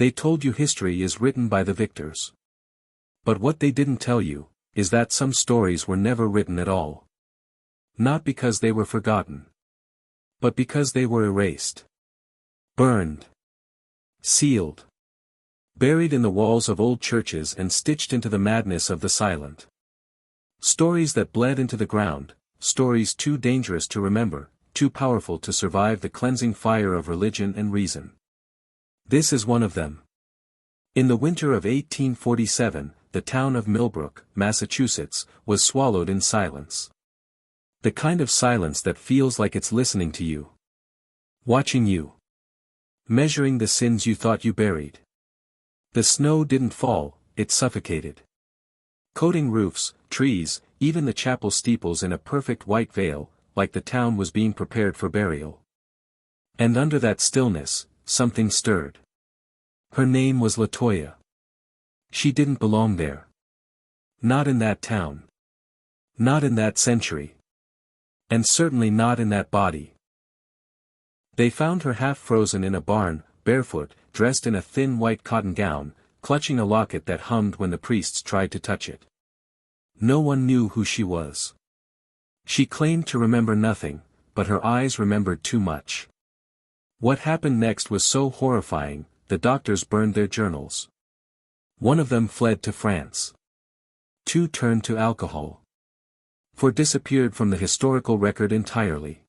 They told you history is written by the victors. But what they didn't tell you, is that some stories were never written at all. Not because they were forgotten, but because they were erased. Burned. Sealed. Buried in the walls of old churches and stitched into the madness of the silent. Stories that bled into the ground, stories too dangerous to remember, too powerful to survive the cleansing fire of religion and reason. This is one of them. In the winter of 1847, the town of Millbrook, Massachusetts, was swallowed in silence. The kind of silence that feels like it's listening to you. Watching you. Measuring the sins you thought you buried. The snow didn't fall, it suffocated. Coating roofs, trees, even the chapel steeples in a perfect white veil, like the town was being prepared for burial. And under that stillness, something stirred. Her name was Latoya. She didn't belong there. Not in that town. Not in that century. And certainly not in that body. They found her half frozen in a barn, barefoot, dressed in a thin white cotton gown, clutching a locket that hummed when the priests tried to touch it. No one knew who she was. She claimed to remember nothing, but her eyes remembered too much. What happened next was so horrifying, the doctors burned their journals. One of them fled to France. 2 turned to alcohol. 4 disappeared from the historical record entirely.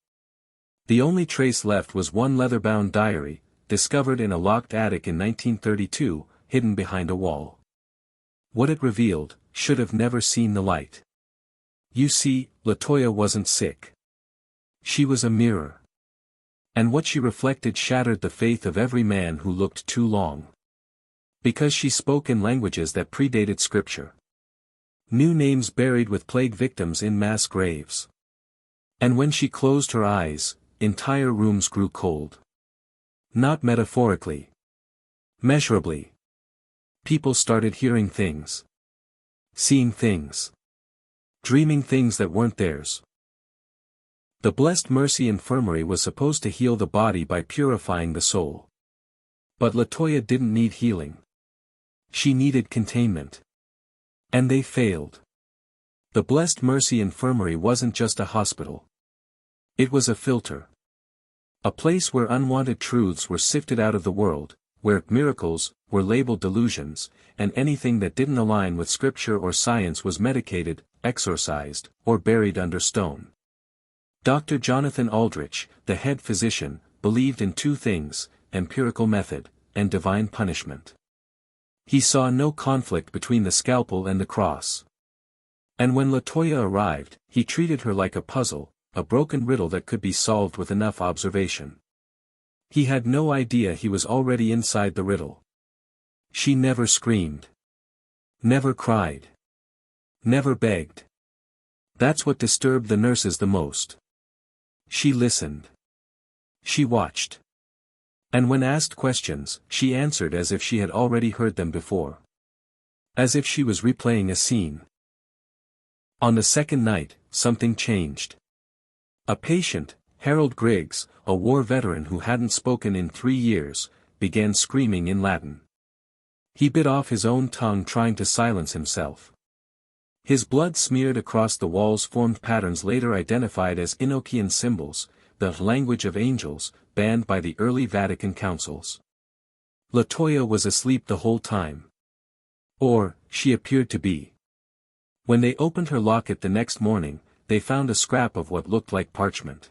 The only trace left was one leather-bound diary, discovered in a locked attic in 1932, hidden behind a wall. What it revealed, should have never seen the light. You see, Latoya wasn't sick. She was a mirror. And what she reflected shattered the faith of every man who looked too long. Because she spoke in languages that predated scripture. New names buried with plague victims in mass graves. And when she closed her eyes, entire rooms grew cold. Not metaphorically. Measurably. People started hearing things. Seeing things. Dreaming things that weren't theirs. The Blessed Mercy Infirmary was supposed to heal the body by purifying the soul. But Latoya didn't need healing. She needed containment. And they failed. The Blessed Mercy Infirmary wasn't just a hospital. It was a filter. A place where unwanted truths were sifted out of the world, where miracles were labeled delusions, and anything that didn't align with scripture or science was medicated, exorcised, or buried under stone. Dr. Jonathan Aldrich, the head physician, believed in 2 things, empirical method, and divine punishment. He saw no conflict between the scalpel and the cross. And when Latoya arrived, he treated her like a puzzle, a broken riddle that could be solved with enough observation. He had no idea he was already inside the riddle. She never screamed. Never cried. Never begged. That's what disturbed the nurses the most. She listened. She watched. And when asked questions, she answered as if she had already heard them before. As if she was replaying a scene. On the second night, something changed. A patient, Harold Griggs, a war veteran who hadn't spoken in 3 years, began screaming in Latin. He bit off his own tongue trying to silence himself. His blood smeared across the walls formed patterns later identified as Enochian symbols, the language of angels, banned by the early Vatican councils. Latoya was asleep the whole time. Or, she appeared to be. When they opened her locket the next morning, they found a scrap of what looked like parchment.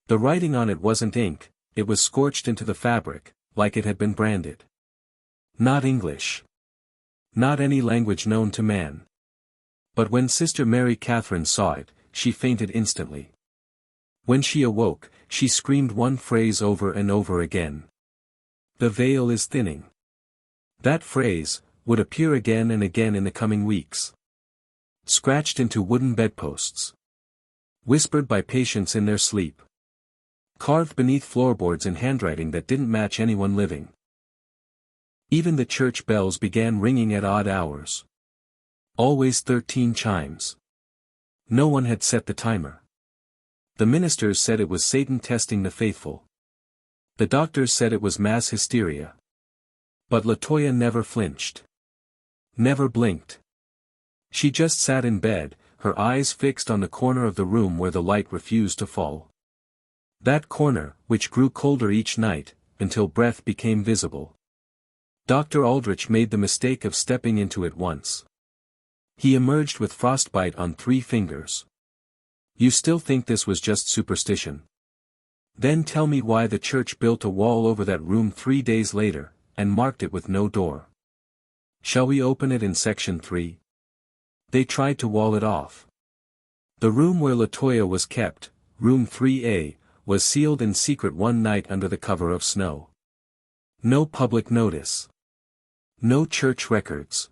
The writing on it wasn't ink, it was scorched into the fabric, like it had been branded. Not English. Not any language known to man. But when Sister Mary Catherine saw it, she fainted instantly. When she awoke, she screamed one phrase over and over again. The veil is thinning. That phrase would appear again and again in the coming weeks. Scratched into wooden bedposts. Whispered by patients in their sleep. Carved beneath floorboards in handwriting that didn't match anyone living. Even the church bells began ringing at odd hours. Always 13 chimes. No one had set the timer. The ministers said it was Satan testing the faithful. The doctors said it was mass hysteria. But Latoya never flinched. Never blinked. She just sat in bed, her eyes fixed on the corner of the room where the light refused to fall. That corner, which grew colder each night, until breath became visible. Dr. Aldrich made the mistake of stepping into it once. He emerged with frostbite on 3 fingers. You still think this was just superstition? Then tell me why the church built a wall over that room 3 days later, and marked it with no door. Shall we open it in section 3? They tried to wall it off. The room where Latoya was kept, room 3A, was sealed in secret one night under the cover of snow. No public notice. No church records.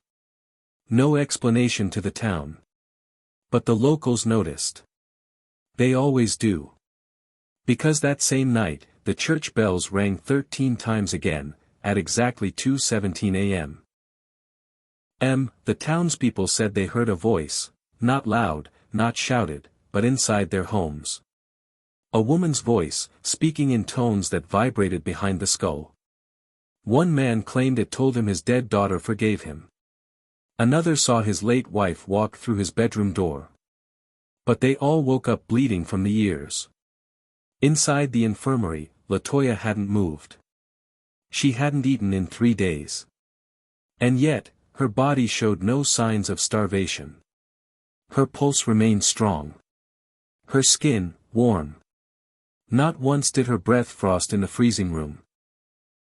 No explanation to the town. But the locals noticed. They always do. Because that same night, the church bells rang 13 times again, at exactly 2:17 a.m. The townspeople said they heard a voice, not loud, not shouted, but inside their homes. A woman's voice, speaking in tones that vibrated behind the skull. One man claimed it told him his dead daughter forgave him. Another saw his late wife walk through his bedroom door. But they all woke up bleeding from the ears. Inside the infirmary, Latoya hadn't moved. She hadn't eaten in 3 days. And yet, her body showed no signs of starvation. Her pulse remained strong. Her skin, warm. Not once did her breath frost in the freezing room.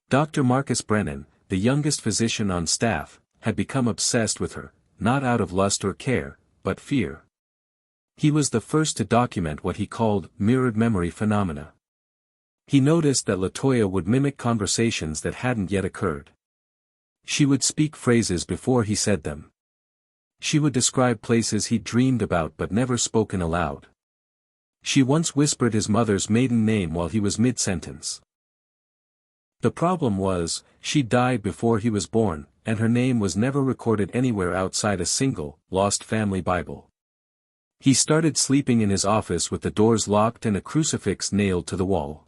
Dr. Marcus Brennan, the youngest physician on staff, had become obsessed with her, not out of lust or care, but fear. He was the first to document what he called mirrored memory phenomena. He noticed that Latoya would mimic conversations that hadn't yet occurred. She would speak phrases before he said them. She would describe places he'd dreamed about but never spoken aloud. She once whispered his mother's maiden name while he was mid-sentence. The problem was, she died before he was born, and her name was never recorded anywhere outside a single, lost family Bible. He started sleeping in his office with the doors locked and a crucifix nailed to the wall.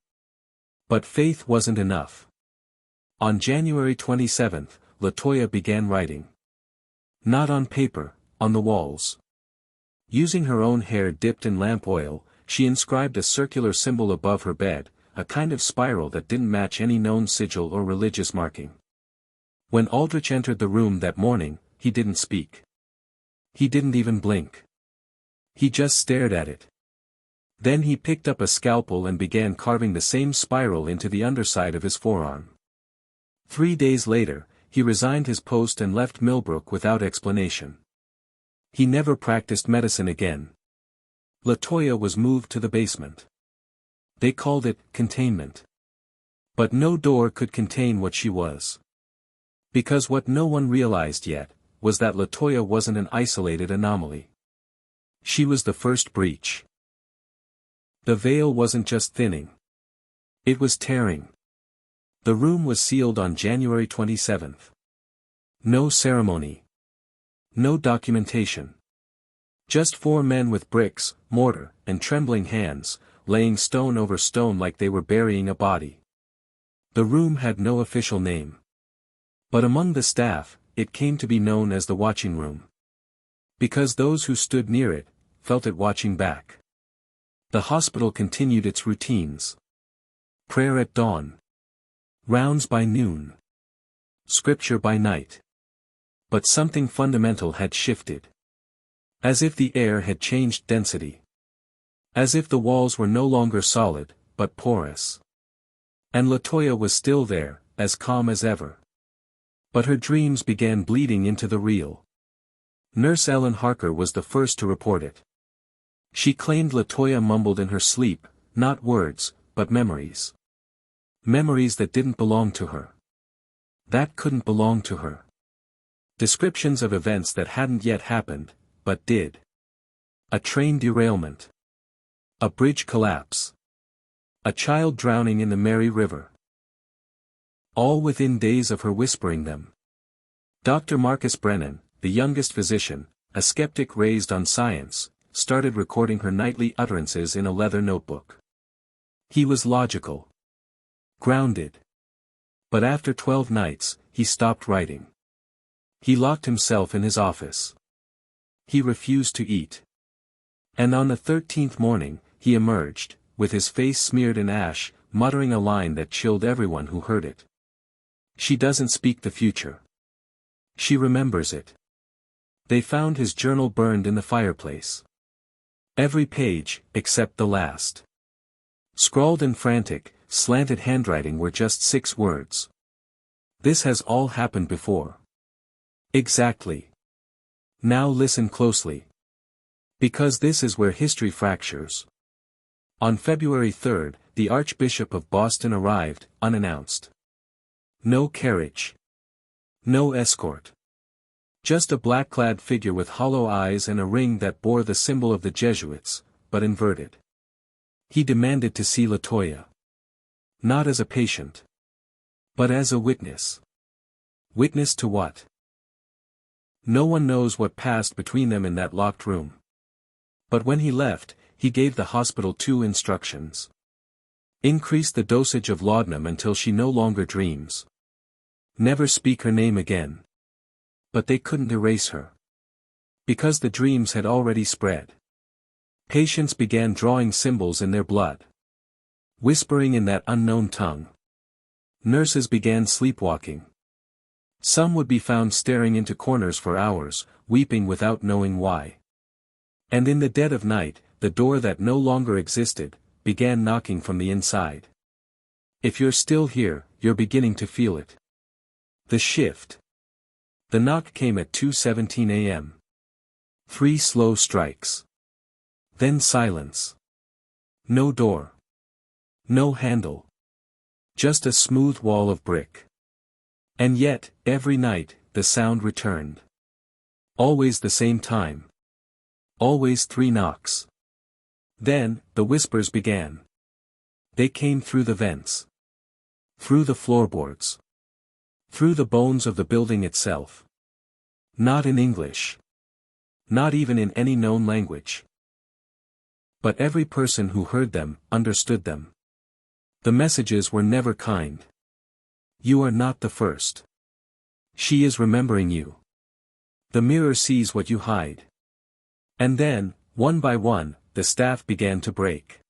But faith wasn't enough. On January 27, Latoya began writing. Not on paper, on the walls. Using her own hair dipped in lamp oil, she inscribed a circular symbol above her bed, a kind of spiral that didn't match any known sigil or religious marking. When Aldrich entered the room that morning, he didn't speak. He didn't even blink. He just stared at it. Then he picked up a scalpel and began carving the same spiral into the underside of his forearm. 3 days later, he resigned his post and left Millbrook without explanation. He never practiced medicine again. Latoya was moved to the basement. They called it containment. But no door could contain what she was. Because what no one realized yet, was that Latoya wasn't an isolated anomaly. She was the first breach. The veil wasn't just thinning. It was tearing. The room was sealed on January 27. No ceremony. No documentation. Just 4 men with bricks, mortar, and trembling hands, laying stone over stone like they were burying a body. The room had no official name. But among the staff, it came to be known as the watching room. Because those who stood near it, felt it watching back. The hospital continued its routines. Prayer at dawn. Rounds by noon. Scripture by night. But something fundamental had shifted. As if the air had changed density. As if the walls were no longer solid, but porous. And Latoya was still there, as calm as ever. But her dreams began bleeding into the real. Nurse Ellen Harker was the first to report it. She claimed Latoya mumbled in her sleep, not words, but memories. Memories that didn't belong to her. That couldn't belong to her. Descriptions of events that hadn't yet happened, but did. A train derailment. A bridge collapse. A child drowning in the Mary River. All within days of her whispering them. Dr. Marcus Brennan, the youngest physician, a skeptic raised on science, started recording her nightly utterances in a leather notebook. He was logical. Grounded. But after 12 nights, he stopped writing. He locked himself in his office. He refused to eat. And on the 13th morning, he emerged, with his face smeared in ash, muttering a line that chilled everyone who heard it. She doesn't speak the future. She remembers it. They found his journal burned in the fireplace. Every page, except the last. Scrawled in frantic, slanted handwriting were just 6 words. This has all happened before. Exactly. Now listen closely. Because this is where history fractures. On February 3rd, the Archbishop of Boston arrived, unannounced. No carriage. No escort. Just a black-clad figure with hollow eyes and a ring that bore the symbol of the Jesuits, but inverted. He demanded to see Latoya. Not as a patient. But as a witness. Witness to what? No one knows what passed between them in that locked room. But when he left, he gave the hospital 2 instructions. Increase the dosage of laudanum until she no longer dreams. Never speak her name again. But they couldn't erase her. Because the dreams had already spread. Patients began drawing symbols in their blood. Whispering in that unknown tongue. Nurses began sleepwalking. Some would be found staring into corners for hours, weeping without knowing why. And in the dead of night, the door that no longer existed, began knocking from the inside. If you're still here, you're beginning to feel it. The shift. The knock came at 2:17 a.m. 3 slow strikes. Then silence. No door. No handle. Just a smooth wall of brick. And yet, every night, the sound returned. Always the same time. Always 3 knocks. Then, the whispers began. They came through the vents. Through the floorboards. Through the bones of the building itself. Not in English. Not even in any known language. But every person who heard them, understood them. The messages were never kind. You are not the first. She is remembering you. The mirror sees what you hide. And then, one by one, the staff began to break.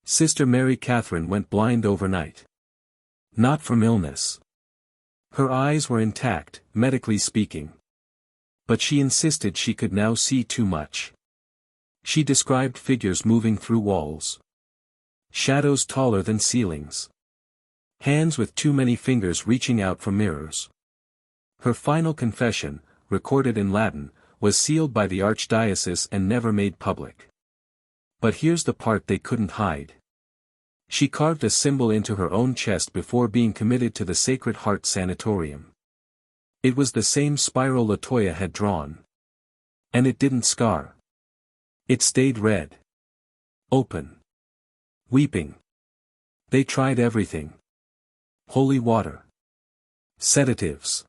Sister Mary Catherine went blind overnight. Not from illness. Her eyes were intact, medically speaking. But she insisted she could now see too much. She described figures moving through walls. Shadows taller than ceilings. Hands with too many fingers reaching out from mirrors. Her final confession, recorded in Latin, was sealed by the archdiocese and never made public. But here's the part they couldn't hide. She carved a symbol into her own chest before being committed to the Sacred Heart Sanatorium. It was the same spiral Latoya had drawn. And it didn't scar. It stayed red. Open. Weeping. They tried everything. Holy water. Sedatives.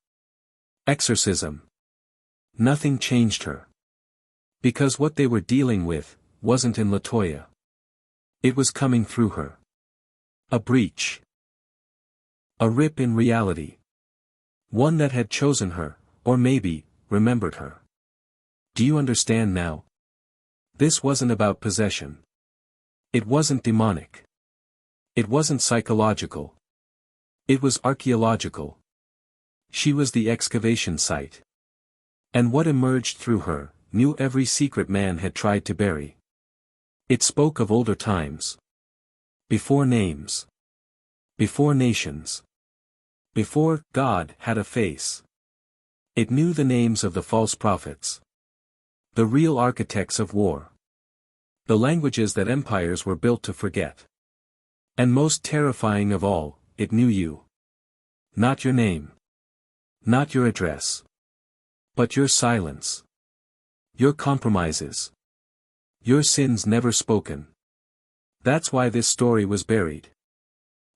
Exorcism. Nothing changed her. Because what they were dealing with, wasn't in Latoya. It was coming through her. A breach. A rip in reality. One that had chosen her, or maybe, remembered her. Do you understand now? This wasn't about possession. It wasn't demonic. It wasn't psychological. It was archaeological. She was the excavation site. And what emerged through her, knew every secret man had tried to bury. It spoke of older times. Before names. Before nations. Before God had a face. It knew the names of the false prophets. The real architects of war. The languages that empires were built to forget. And most terrifying of all, it knew you. Not your name. Not your address. But your silence. Your compromises. Your sins never spoken. That's why this story was buried.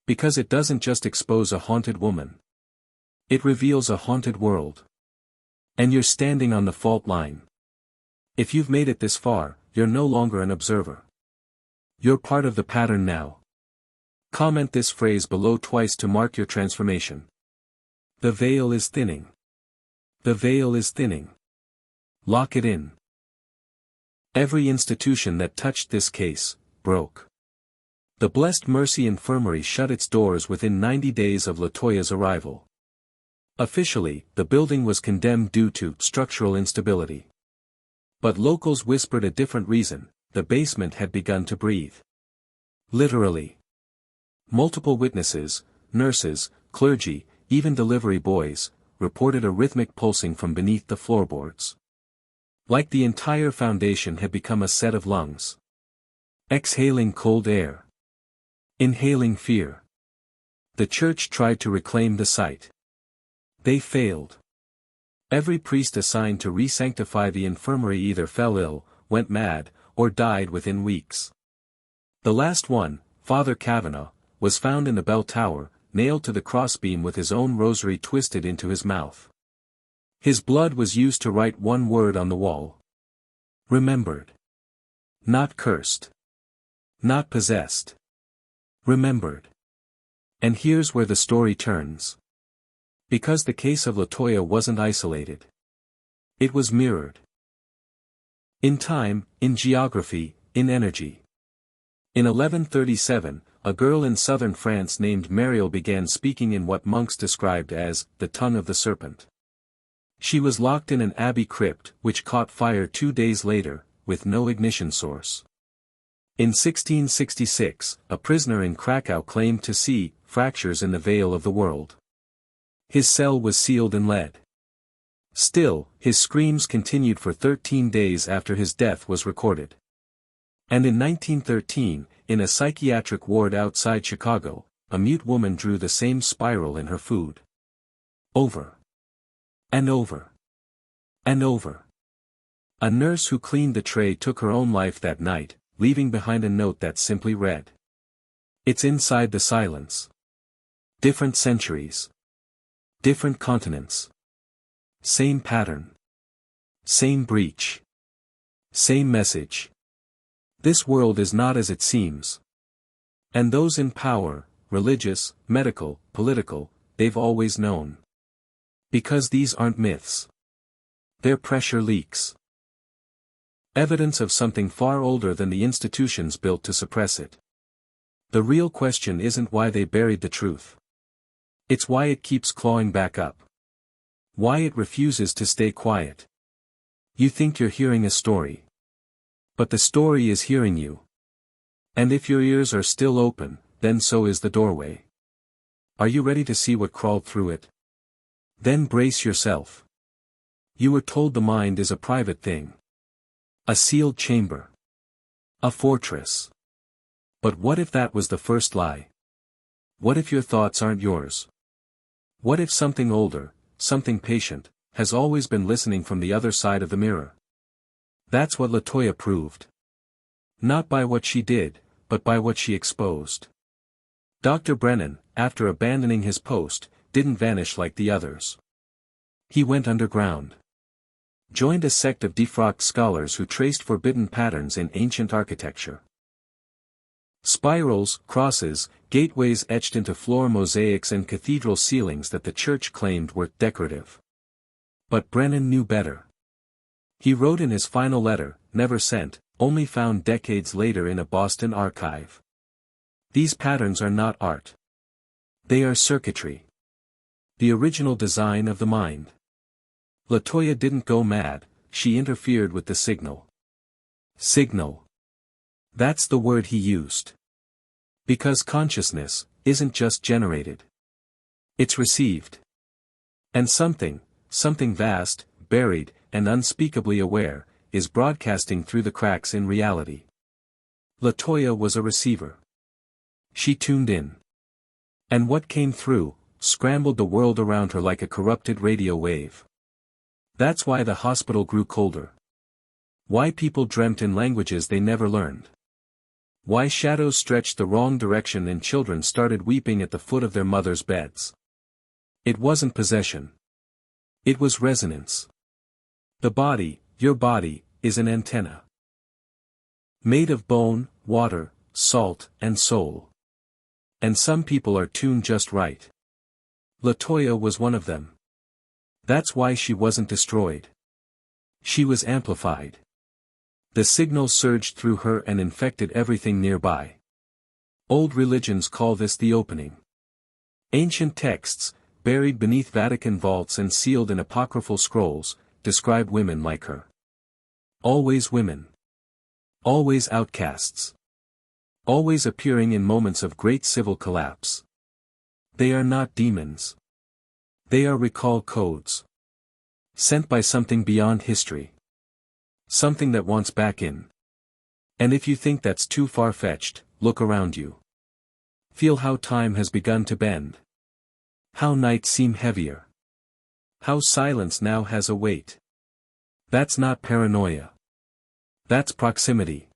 Because it doesn't just expose a haunted woman. It reveals a haunted world. And you're standing on the fault line. If you've made it this far, you're no longer an observer. You're part of the pattern now. Comment this phrase below twice to mark your transformation. The veil is thinning. The veil is thinning. Lock it in. Every institution that touched this case, broke. The Blessed Mercy Infirmary shut its doors within 90 days of Latoya's arrival. Officially, the building was condemned due to structural instability. But locals whispered a different reason: the basement had begun to breathe. Literally. Multiple witnesses, nurses, clergy, even delivery boys, reported a rhythmic pulsing from beneath the floorboards. Like the entire foundation had become a set of lungs. Exhaling cold air. Inhaling fear. The church tried to reclaim the site. They failed. Every priest assigned to re-sanctify the infirmary either fell ill, went mad, or died within weeks. The last one, Father Kavanaugh, was found in the bell tower, nailed to the crossbeam with his own rosary twisted into his mouth. His blood was used to write one word on the wall. Remembered. Not cursed. Not possessed. Remembered. And here's where the story turns. Because the case of Latoya wasn't isolated. It was mirrored. In time, in geography, in energy. In 1137, a girl in southern France named Mariel began speaking in what monks described as the tongue of the serpent. She was locked in an abbey crypt, which caught fire 2 days later, with no ignition source. In 1666, a prisoner in Krakow claimed to see fractures in the veil of the world. His cell was sealed in lead. Still, his screams continued for 13 days after his death was recorded. And in 1913, in a psychiatric ward outside Chicago, a mute woman drew the same spiral in her food. Over. And over. And over. A nurse who cleaned the tray took her own life that night, leaving behind a note that simply read. It's inside the silence. Different centuries. Different continents. Same pattern. Same breach. Same message. This world is not as it seems. And those in power, religious, medical, political, they've always known. Because these aren't myths. They're pressure leaks. Evidence of something far older than the institutions built to suppress it. The real question isn't why they buried the truth. It's why it keeps clawing back up. Why it refuses to stay quiet. You think you're hearing a story. But the story is hearing you. And if your ears are still open, then so is the doorway. Are you ready to see what crawled through it? Then brace yourself. You were told the mind is a private thing. A sealed chamber. A fortress. But what if that was the first lie? What if your thoughts aren't yours? What if something older, something patient, has always been listening from the other side of the mirror? That's what Latoya proved. Not by what she did, but by what she exposed. Dr. Brennan, after abandoning his post, didn't vanish like the others. He went underground. Joined a sect of defrocked scholars who traced forbidden patterns in ancient architecture. Spirals, crosses, gateways etched into floor mosaics and cathedral ceilings that the church claimed were decorative. But Brennan knew better. He wrote in his final letter, never sent, only found decades later in a Boston archive. These patterns are not art. They are circuitry. The original design of the mind. Latoya didn't go mad, she interfered with the signal. Signal. That's the word he used. Because consciousness isn't just generated. It's received. And something vast, buried, and unspeakably aware, is broadcasting through the cracks in reality. Latoya was a receiver. She tuned in. And what came through, scrambled the world around her like a corrupted radio wave. That's why the hospital grew colder. Why people dreamt in languages they never learned. Why shadows stretched the wrong direction and children started weeping at the foot of their mothers' beds. It wasn't possession. It was resonance. The body, your body, is an antenna. Made of bone, water, salt, and soul. And some people are tuned just right. Latoya was one of them. That's why she wasn't destroyed. She was amplified. The signal surged through her and infected everything nearby. Old religions call this the opening. Ancient texts, buried beneath Vatican vaults and sealed in apocryphal scrolls, describe women like her. Always women. Always outcasts. Always appearing in moments of great civil collapse. They are not demons. They are recall codes. Sent by something beyond history. Something that wants back in. And if you think that's too far-fetched, look around you. Feel how time has begun to bend. How nights seem heavier. How silence now has a weight. That's not paranoia. That's proximity.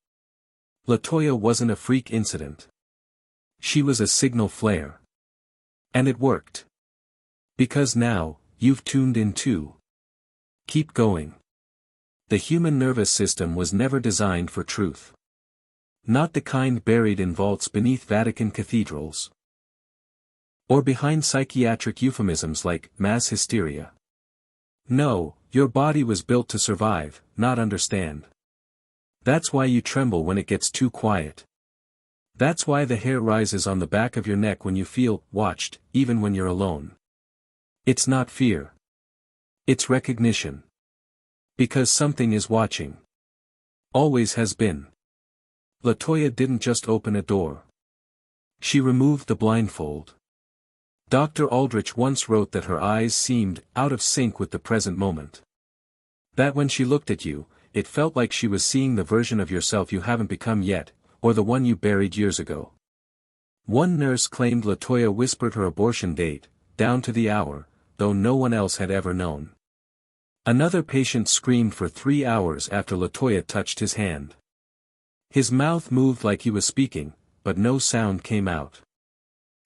Latoya wasn't a freak incident. She was a signal flare. And it worked. Because now, you've tuned in too. Keep going. The human nervous system was never designed for truth. Not the kind buried in vaults beneath Vatican cathedrals. Or behind psychiatric euphemisms like mass hysteria. No, your body was built to survive, not understand. That's why you tremble when it gets too quiet. That's why the hair rises on the back of your neck when you feel watched, even when you're alone. It's not fear. It's recognition. Because something is watching. Always has been. Latoya didn't just open a door. She removed the blindfold. Dr. Aldrich once wrote that her eyes seemed out of sync with the present moment. That when she looked at you, it felt like she was seeing the version of yourself you haven't become yet, or the one you buried years ago. One nurse claimed Latoya whispered her abortion date, down to the hour, though no one else had ever known. Another patient screamed for 3 hours after Latoya touched his hand. His mouth moved like he was speaking, but no sound came out.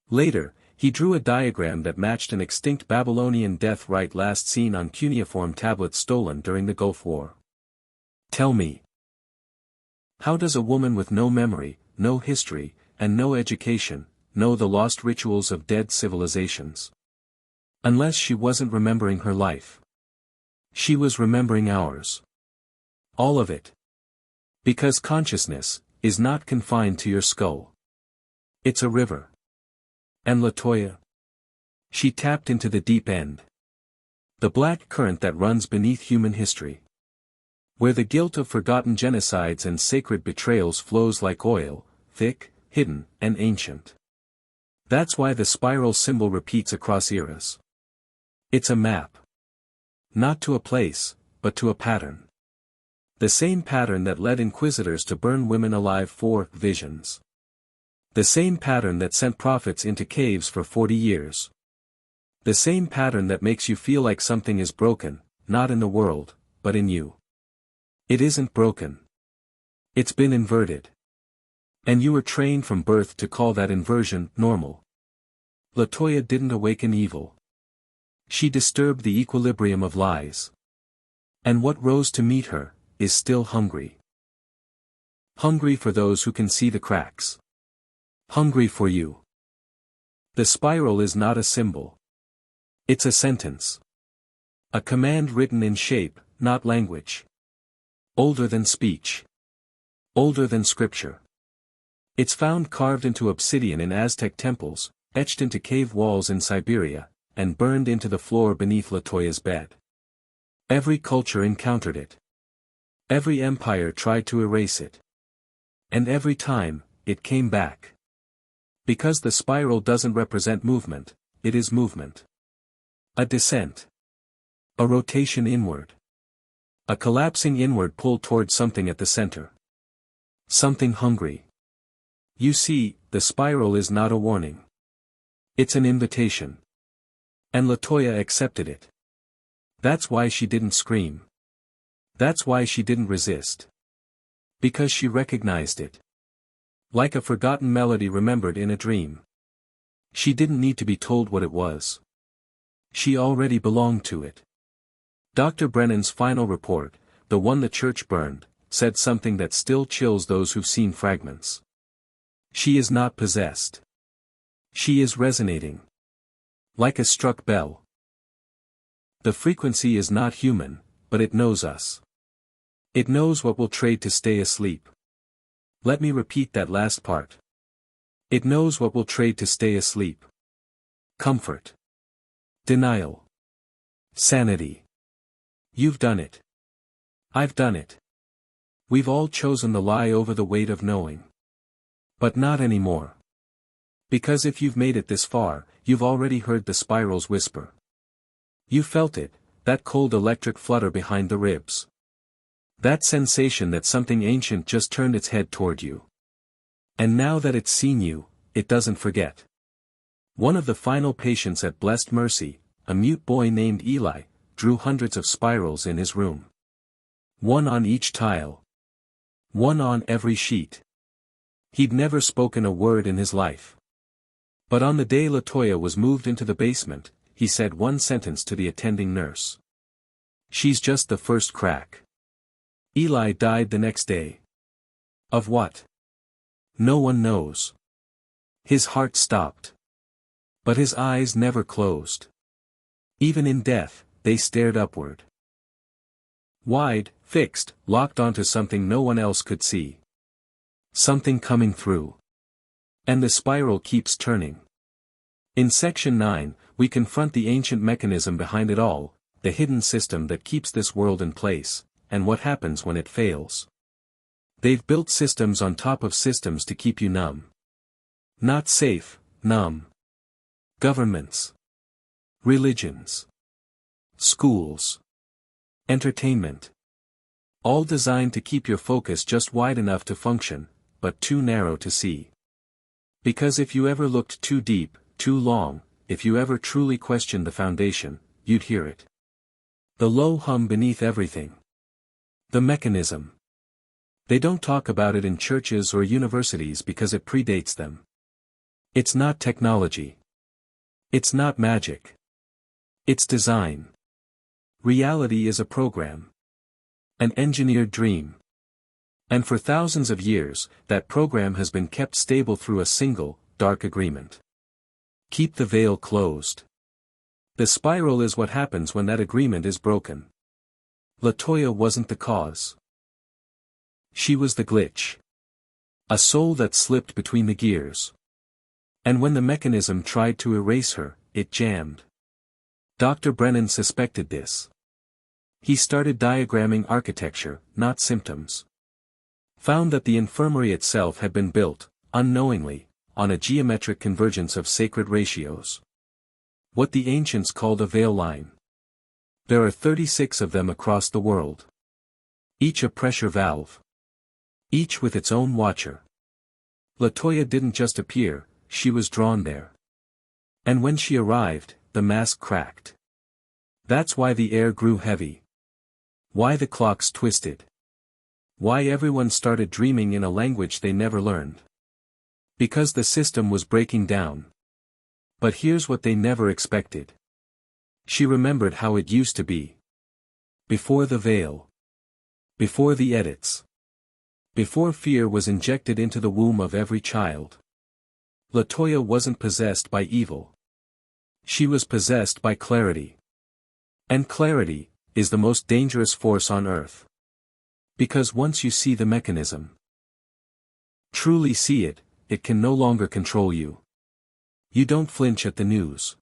Later, he drew a diagram that matched an extinct Babylonian death rite last seen on cuneiform tablets stolen during the Gulf War. Tell me. How does a woman with no memory, no history, and no education, know the lost rituals of dead civilizations? Unless she wasn't remembering her life. She was remembering ours. All of it. Because consciousness is not confined to your skull. It's a river. And Latoya? She tapped into the deep end. The black current that runs beneath human history. Where the guilt of forgotten genocides and sacred betrayals flows like oil, thick, hidden, and ancient. That's why the spiral symbol repeats across eras. It's a map. Not to a place, but to a pattern. The same pattern that led inquisitors to burn women alive for visions. The same pattern that sent prophets into caves for 40 years. The same pattern that makes you feel like something is broken, not in the world, but in you. It isn't broken. It's been inverted. And you were trained from birth to call that inversion normal. Latoya didn't awaken evil. She disturbed the equilibrium of lies. And what rose to meet her is still hungry. Hungry for those who can see the cracks. Hungry for you. The spiral is not a symbol. It's a sentence. A command written in shape, not language. Older than speech. Older than scripture. It's found carved into obsidian in Aztec temples, etched into cave walls in Siberia, and burned into the floor beneath Latoya's bed. Every culture encountered it. Every empire tried to erase it. And every time, it came back. Because the spiral doesn't represent movement, it is movement. A descent. A rotation inward. A collapsing inward pull towards something at the center. Something hungry. You see, the spiral is not a warning. It's an invitation. And Latoya accepted it. That's why she didn't scream. That's why she didn't resist. Because she recognized it. Like a forgotten melody remembered in a dream. She didn't need to be told what it was. She already belonged to it. Dr. Brennan's final report, the one the church burned, said something that still chills those who've seen fragments. She is not possessed. She is resonating. Like a struck bell. The frequency is not human, but it knows us. It knows what we'll trade to stay asleep. Let me repeat that last part. It knows what we'll trade to stay asleep. Comfort. Denial. Sanity. You've done it. I've done it. We've all chosen the lie over the weight of knowing. But not anymore. Because if you've made it this far, you've already heard the spiral's whisper. You felt it, that cold electric flutter behind the ribs. That sensation that something ancient just turned its head toward you. And now that it's seen you, it doesn't forget. One of the final patients at Blessed Mercy, a mute boy named Eli, drew hundreds of spirals in his room. One on each tile. One on every sheet. He'd never spoken a word in his life. But on the day Latoya was moved into the basement, he said one sentence to the attending nurse. She's just the first crack. Eli died the next day. Of what? No one knows. His heart stopped. But his eyes never closed. Even in death, they stared upward. Wide, fixed, locked onto something no one else could see. Something coming through. And the spiral keeps turning. In Section 9, we confront the ancient mechanism behind it all, the hidden system that keeps this world in place, and what happens when it fails. They've built systems on top of systems to keep you numb. Not safe, numb. Governments. Religions. Schools. Entertainment. All designed to keep your focus just wide enough to function, but too narrow to see. Because if you ever looked too deep, too long, if you ever truly questioned the foundation, you'd hear it. The low hum beneath everything. The mechanism. They don't talk about it in churches or universities because it predates them. It's not technology. It's not magic. It's design. Reality is a program. An engineered dream. And for thousands of years, that program has been kept stable through a single, dark agreement. Keep the veil closed. The spiral is what happens when that agreement is broken. Latoya wasn't the cause. She was the glitch. A soul that slipped between the gears. And when the mechanism tried to erase her, it jammed. Dr. Brennan suspected this. He started diagramming architecture, not symptoms. Found that the infirmary itself had been built, unknowingly, on a geometric convergence of sacred ratios. What the ancients called a veil line. There are 36 of them across the world. Each a pressure valve. Each with its own watcher. Latoya didn't just appear, she was drawn there. And when she arrived, the mask cracked. That's why the air grew heavy. Why the clocks twisted. Why everyone started dreaming in a language they never learned. Because the system was breaking down. But here's what they never expected. She remembered how it used to be. Before the veil. Before the edits. Before fear was injected into the womb of every child. Latoya wasn't possessed by evil. She was possessed by clarity. And clarity is the most dangerous force on earth. Because once you see the mechanism, truly see it, it can no longer control you. You don't flinch at the news.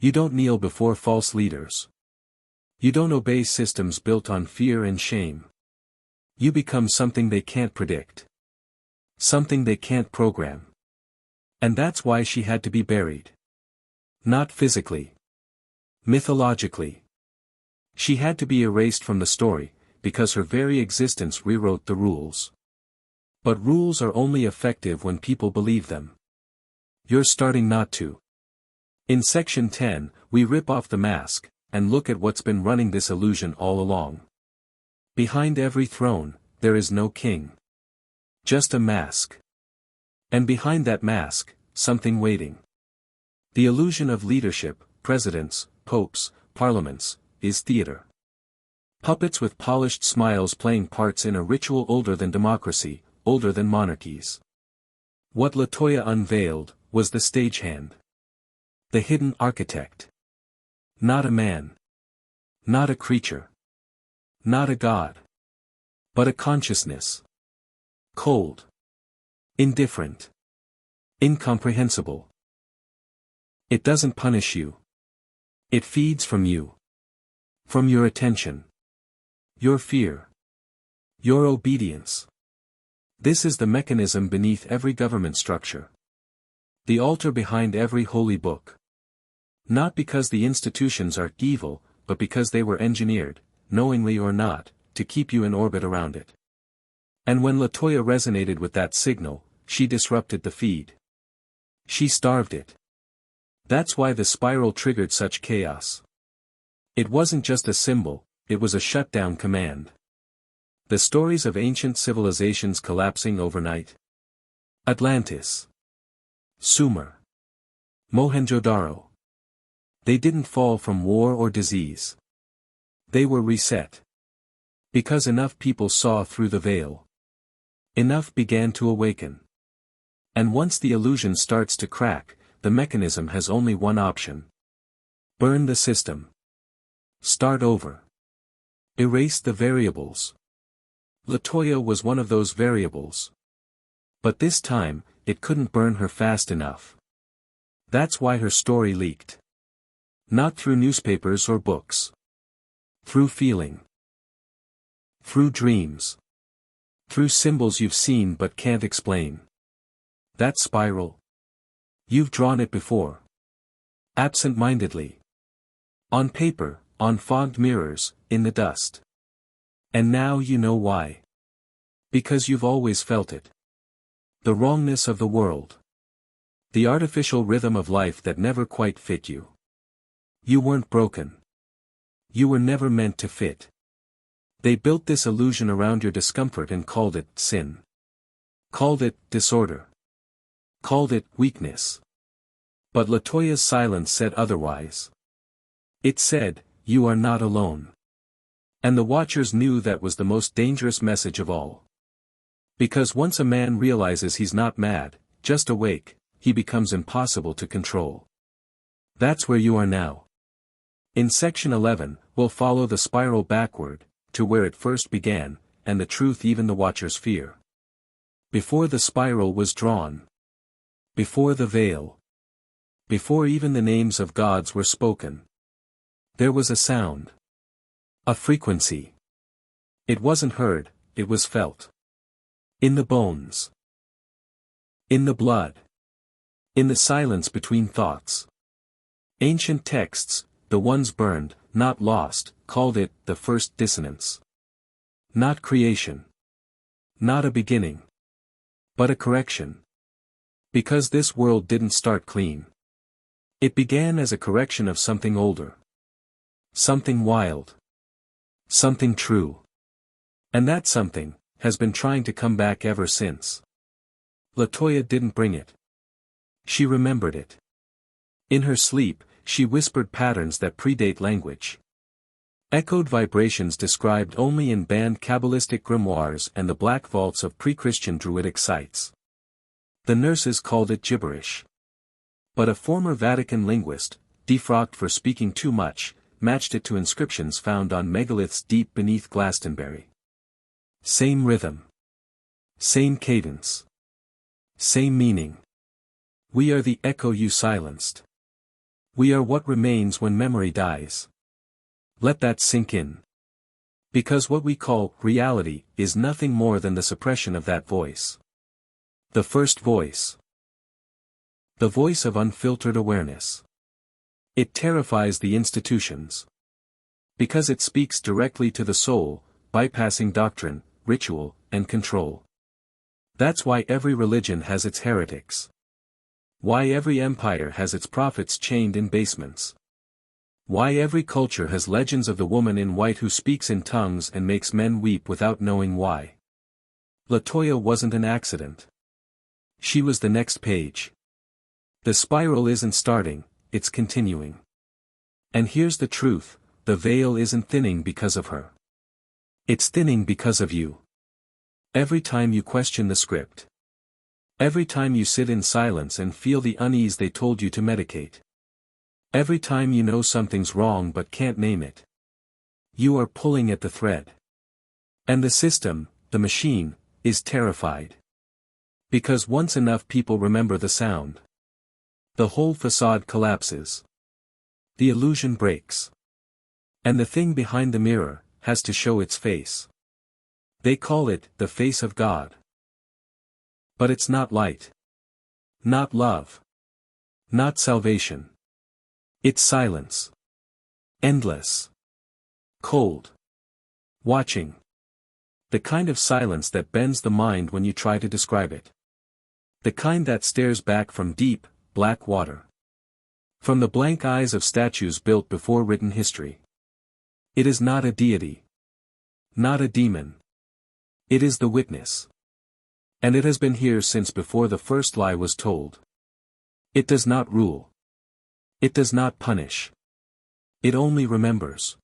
You don't kneel before false leaders. You don't obey systems built on fear and shame. You become something they can't predict. Something they can't program. And that's why she had to be buried. Not physically. Mythologically. She had to be erased from the story, because her very existence rewrote the rules. But rules are only effective when people believe them. You're starting not to. In Section 10, we rip off the mask, and look at what's been running this illusion all along. Behind every throne, there is no king. Just a mask. And behind that mask, something waiting. The illusion of leadership, presidents, popes, parliaments, is theater. Puppets with polished smiles playing parts in a ritual older than democracy, older than monarchies. What Latoya unveiled, was the stagehand. The hidden architect. Not a man. Not a creature. Not a god. But a consciousness. Cold. Indifferent. Incomprehensible. It doesn't punish you. It feeds from you. From your attention. Your fear. Your obedience. This is the mechanism beneath every government structure. The altar behind every holy book. Not because the institutions are evil, but because they were engineered, knowingly or not, to keep you in orbit around it. And when Latoya resonated with that signal, she disrupted the feed. She starved it. That's why the spiral triggered such chaos. It wasn't just a symbol, it was a shutdown command. The stories of ancient civilizations collapsing overnight. Atlantis. Sumer. Mohenjo-daro. They didn't fall from war or disease. They were reset. Because enough people saw through the veil. Enough began to awaken. And once the illusion starts to crack, the mechanism has only one option. Burn the system. Start over. Erase the variables. Latoya was one of those variables. But this time, it couldn't burn her fast enough. That's why her story leaked. Not through newspapers or books. Through feeling. Through dreams. Through symbols you've seen but can't explain. That spiral. You've drawn it before. Absent-mindedly. On paper, on fogged mirrors, in the dust. And now you know why. Because you've always felt it. The wrongness of the world. The artificial rhythm of life that never quite fit you. You weren't broken. You were never meant to fit. They built this illusion around your discomfort and called it sin. Called it disorder. Called it weakness. But Latoya's silence said otherwise. It said, you are not alone. And the watchers knew that was the most dangerous message of all. Because once a man realizes he's not mad, just awake, he becomes impossible to control. That's where you are now. In section 11, we'll follow the spiral backward, to where it first began, and the truth even the watchers fear. Before the spiral was drawn. Before the veil. Before even the names of gods were spoken. There was a sound. A frequency. It wasn't heard, it was felt. In the bones. In the blood. In the silence between thoughts. Ancient texts, the ones burned, not lost, called it the first dissonance. Not creation. Not a beginning. But a correction. Because this world didn't start clean. It began as a correction of something older. Something wild. Something true. And that something has been trying to come back ever since. Latoya didn't bring it. She remembered it. In her sleep, she whispered patterns that predate language. Echoed vibrations described only in banned Kabbalistic grimoires and the black vaults of pre-Christian Druidic sites. The nurses called it gibberish. But a former Vatican linguist, defrocked for speaking too much, matched it to inscriptions found on megaliths deep beneath Glastonbury. Same rhythm. Same cadence. Same meaning. We are the echo you silenced. We are what remains when memory dies. Let that sink in. Because what we call reality is nothing more than the suppression of that voice. The first voice. The voice of unfiltered awareness. It terrifies the institutions. Because it speaks directly to the soul, bypassing doctrine, ritual, and control. That's why every religion has its heretics. Why every empire has its prophets chained in basements. Why every culture has legends of the woman in white who speaks in tongues and makes men weep without knowing why. Latoya wasn't an accident. She was the next page. The spiral isn't starting, it's continuing. And here's the truth, the veil isn't thinning because of her. It's thinning because of you. Every time you question the script. Every time you sit in silence and feel the unease they told you to medicate. Every time you know something's wrong but can't name it. You are pulling at the thread. And the system, the machine, is terrified. Because once enough people remember the sound, the whole facade collapses. The illusion breaks. And the thing behind the mirror has to show its face. They call it the face of God. But it's not light. Not love. Not salvation. It's silence. Endless. Cold. Watching. The kind of silence that bends the mind when you try to describe it. The kind that stares back from deep, black water. From the blank eyes of statues built before written history. It is not a deity. Not a demon. It is the witness. And it has been here since before the first lie was told. It does not rule. It does not punish. It only remembers.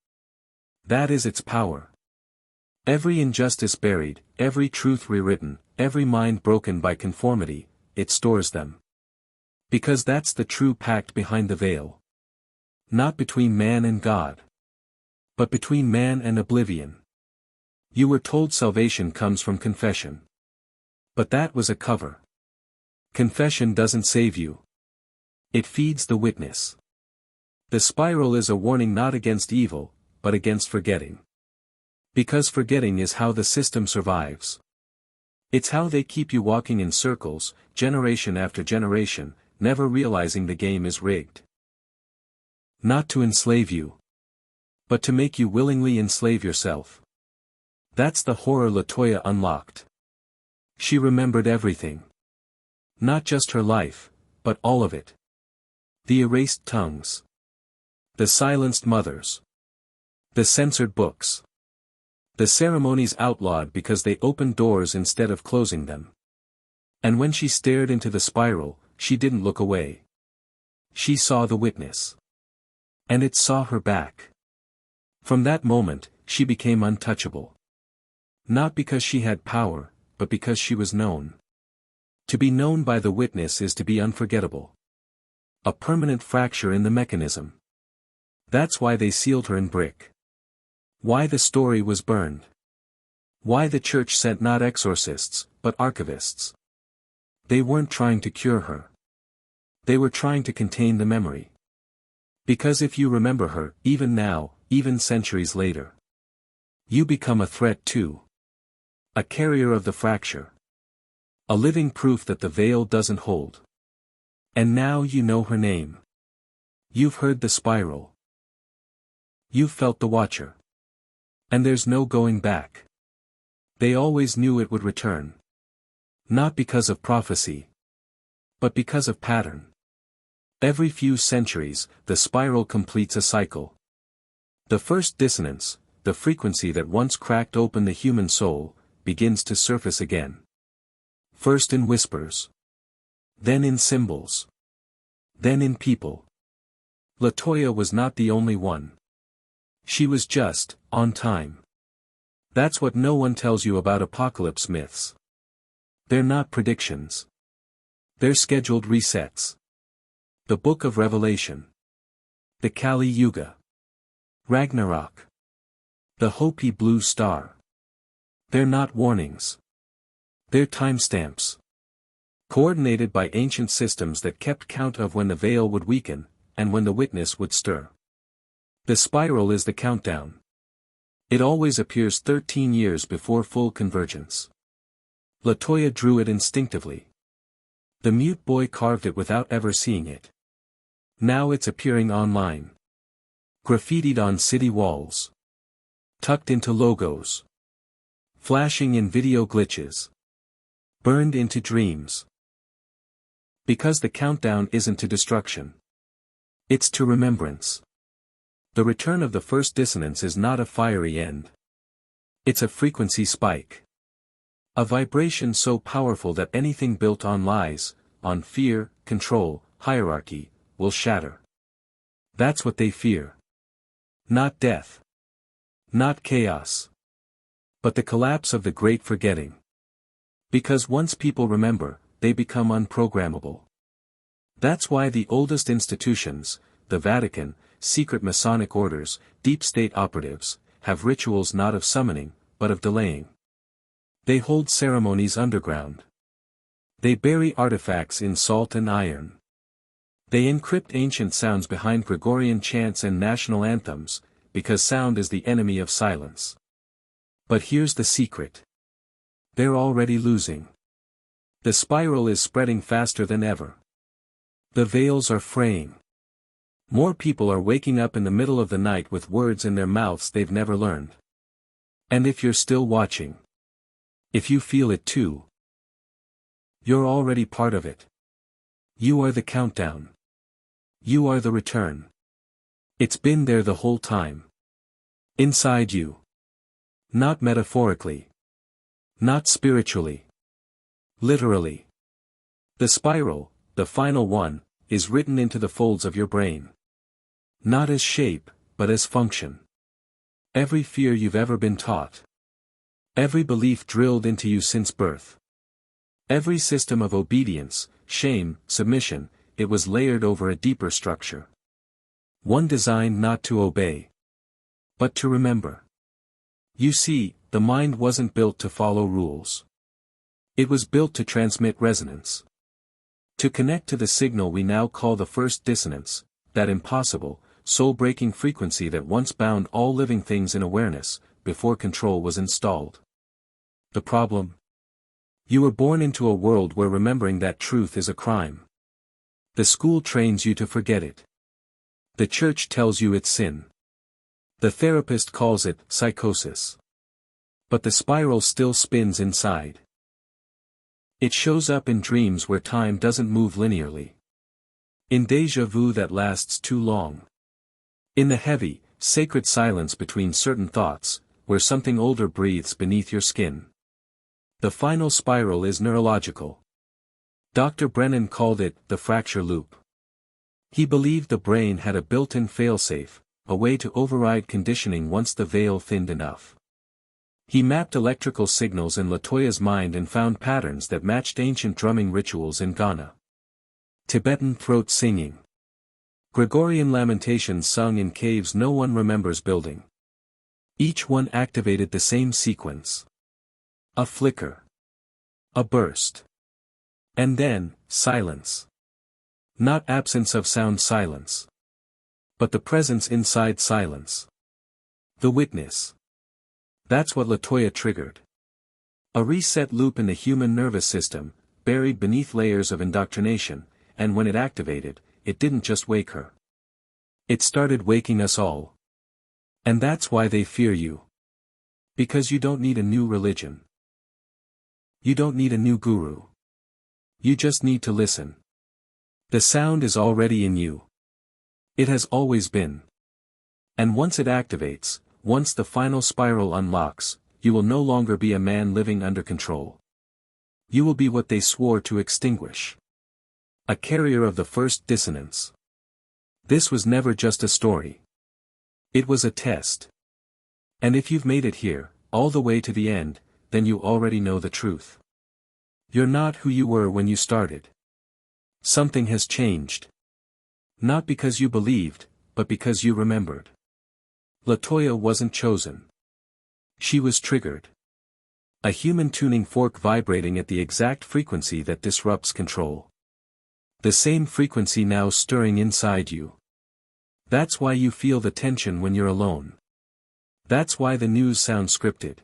That is its power. Every injustice buried, every truth rewritten, every mind broken by conformity, it stores them. Because that's the true pact behind the veil. Not between man and God. But between man and oblivion. You were told salvation comes from confession. But that was a cover. Confession doesn't save you. It feeds the witness. The spiral is a warning not against evil, but against forgetting. Because forgetting is how the system survives. It's how they keep you walking in circles, generation after generation, never realizing the game is rigged. Not to enslave you, but to make you willingly enslave yourself. That's the horror Latoya unlocked. She remembered everything. Not just her life, but all of it. The erased tongues. The silenced mothers. The censored books. The ceremonies outlawed because they opened doors instead of closing them. And when she stared into the spiral, she didn't look away. She saw the witness. And it saw her back. From that moment, she became untouchable. Not because she had power, but because she was known. To be known by the witness is to be unforgettable. A permanent fracture in the mechanism. That's why they sealed her in brick. Why the story was burned. Why the church sent not exorcists, but archivists. They weren't trying to cure her. They were trying to contain the memory. Because if you remember her, even now, even centuries later, you become a threat too. A carrier of the fracture. A living proof that the veil doesn't hold. And now you know her name. You've heard the spiral. You've felt the watcher. And there's no going back. They always knew it would return. Not because of prophecy. But because of pattern. Every few centuries, the spiral completes a cycle. The first dissonance, the frequency that once cracked open the human soul, begins to surface again. First in whispers. Then in symbols. Then in people. Latoya was not the only one. She was just, on time. That's what no one tells you about apocalypse myths. They're not predictions. They're scheduled resets. The Book of Revelation. The Kali Yuga. Ragnarok. The Hopi Blue Star. They're not warnings. They're timestamps. Coordinated by ancient systems that kept count of when the veil would weaken, and when the witness would stir. The spiral is the countdown. It always appears 13 years before full convergence. Latoya drew it instinctively. The mute boy carved it without ever seeing it. Now it's appearing online. Graffitied on city walls. Tucked into logos. Flashing in video glitches. Burned into dreams. Because the countdown isn't to destruction. It's to remembrance. The return of the first dissonance is not a fiery end. It's a frequency spike. A vibration so powerful that anything built on lies, on fear, control, hierarchy, will shatter. That's what they fear. Not death. Not chaos. But the collapse of the great forgetting. Because once people remember, they become unprogrammable. That's why the oldest institutions, the Vatican, secret Masonic orders, deep state operatives, have rituals not of summoning, but of delaying. They hold ceremonies underground. They bury artifacts in salt and iron. They encrypt ancient sounds behind Gregorian chants and national anthems, because sound is the enemy of silence. But here's the secret. They're already losing. The spiral is spreading faster than ever. The veils are fraying. More people are waking up in the middle of the night with words in their mouths they've never learned. And if you're still watching, if you feel it too, you're already part of it. You are the countdown. You are the return. It's been there the whole time. Inside you. Not metaphorically. Not spiritually. Literally. The spiral, the final one, is written into the folds of your brain. Not as shape, but as function. Every fear you've ever been taught. Every belief drilled into you since birth. Every system of obedience, shame, submission, it was layered over a deeper structure. One designed not to obey, but to remember. You see, the mind wasn't built to follow rules. It was built to transmit resonance. To connect to the signal we now call the first dissonance, that impossible, soul-breaking frequency that once bound all living things in awareness, before control was installed. The problem? You were born into a world where remembering that truth is a crime. The school trains you to forget it. The church tells you it's sin. The therapist calls it psychosis. But the spiral still spins inside. It shows up in dreams where time doesn't move linearly. In déjà vu that lasts too long. In the heavy, sacred silence between certain thoughts, where something older breathes beneath your skin. The final spiral is neurological. Dr. Brennan called it the fracture loop. He believed the brain had a built-in failsafe, a way to override conditioning once the veil thinned enough. He mapped electrical signals in Latoya's mind and found patterns that matched ancient drumming rituals in Ghana. Tibetan throat singing. Gregorian lamentations sung in caves no one remembers building. Each one activated the same sequence. A flicker. A burst. And then, silence. Not absence of sound silence. But the presence inside silence. The witness. That's what Latoya triggered. A reset loop in the human nervous system, buried beneath layers of indoctrination, and when it activated, it didn't just wake her. It started waking us all. And that's why they fear you. Because you don't need a new religion. You don't need a new guru. You just need to listen. The sound is already in you. It has always been. And once it activates, once the final spiral unlocks, you will no longer be a man living under control. You will be what they swore to extinguish. A carrier of the first dissonance. This was never just a story. It was a test. And if you've made it here, all the way to the end, then you already know the truth. You're not who you were when you started. Something has changed. Not because you believed, but because you remembered. Latoya wasn't chosen. She was triggered. A human tuning fork vibrating at the exact frequency that disrupts control. The same frequency now stirring inside you. That's why you feel the tension when you're alone. That's why the news sounds scripted.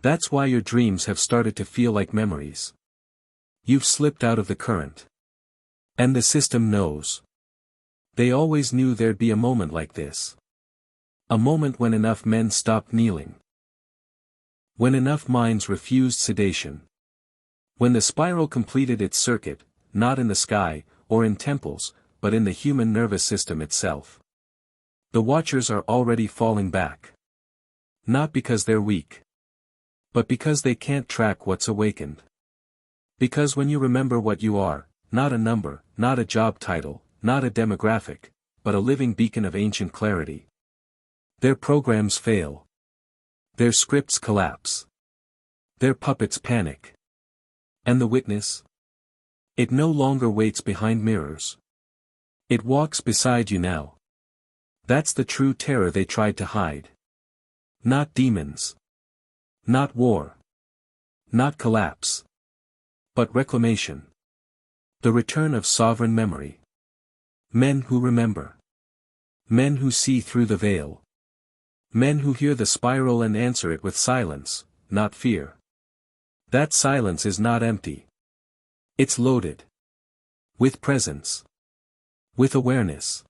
That's why your dreams have started to feel like memories. You've slipped out of the current. And the system knows. They always knew there'd be a moment like this. A moment when enough men stopped kneeling. When enough minds refused sedation. When the spiral completed its circuit, not in the sky, or in temples, but in the human nervous system itself. The watchers are already falling back. Not because they're weak. But because they can't track what's awakened. Because when you remember what you are, not a number, not a job title, not a demographic, but a living beacon of ancient clarity. Their programs fail. Their scripts collapse. Their puppets panic. And the witness? It no longer waits behind mirrors. It walks beside you now. That's the true terror they tried to hide. Not demons. Not war. Not collapse. But reclamation. The return of sovereign memory. Men who remember. Men who see through the veil. Men who hear the spiral and answer it with silence, not fear. That silence is not empty. It's loaded. With presence. With awareness.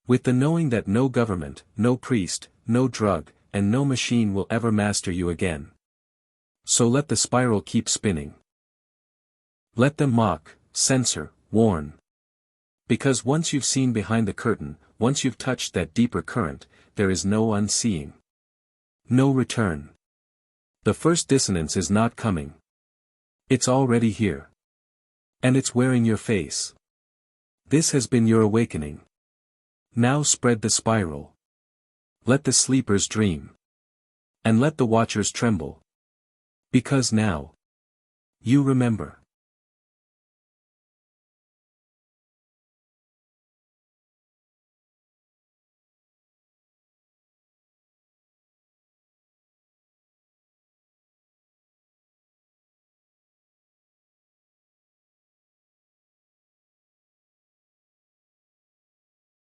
With the knowing that no government, no priest, no drug, and no machine will ever master you again. So let the spiral keep spinning. Let them mock, censor, warn. Because once you've seen behind the curtain, once you've touched that deeper current, there is no unseeing. No return. The first dissonance is not coming. It's already here. And it's wearing your face. This has been your awakening. Now spread the spiral. Let the sleepers dream. And let the watchers tremble. Because now. You remember.